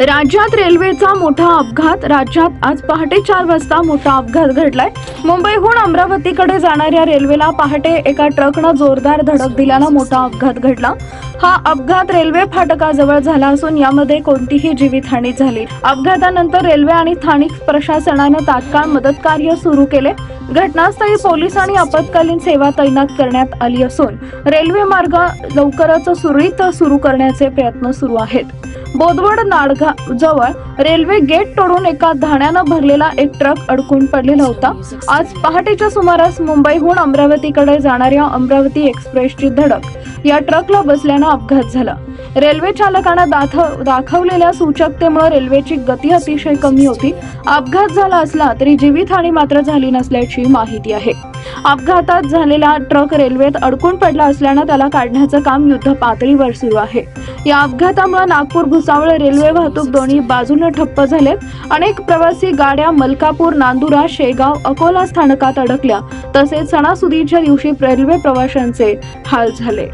राज्यात रेल्वेचा मोठा अपघात। राज्यात आज पहाटे 4 वाजता मोठा अपघात घडलाय। मुंबईहून अमरावतीकडे जाणाऱ्या रेल्वेला पहाटे एका ट्रकनं जोरदार धडक दिल्यानं मोठा अपघात घडला। हा अपघात रेल्वे फाटकाजवळ झाला असून यामध्ये कोणतीही जीवितहानी झाली। अपघातानंतर रेल्वे आणि स्थानिक प्रशासनाने तात्काळ मदत कार्य सुरू केले। घटनास्थळी पोलीस आणि आपत्कालीन सेवा तैनात करण्यात आली असून रेल्वे मार्ग लवकरच सुरळीत सुरू करण्याचे प्रयत्न सुरू आहेत। बोदवड नाडगा जवळ रेल्वे गेट तोडून एका धान्यानं भरलेला एक ट्रक अडकून पडलेला होता। आज पहाटेच्या सुमारास मुंबईहून अमरावतीकडे जाणाऱ्या अमरावती एक्सप्रेसची धडक या ट्रकला बसल्यानं अपघात झाला। रेल्वे चालकाने दाखवलेल्या सूचकतेमुळे रेल्वेची गती अतिशय कमी होती। अपघात झाला असला तरी जीवितहानी मात्र झाली नसल्याची माहिती आहे। अपघातात झालेला ट्रक रेल्वेत अडकून पडला असल्याने त्याला काढण्याचं काम युद्धपातळीवर सुरू आहे। या अपघातामुळे नागपूर भुसावळ रेल्वे वाहतूक दोन्ही बाजूने ठप्प झाले। अनेक प्रवासी गाड्या मलकापूर, नांदुरा, शेगाव, अकोला स्थानकात अडकल्या। तसेच सणासुदीच्या दिवशी रेल्वे प्रवाशांचे हाल झाले।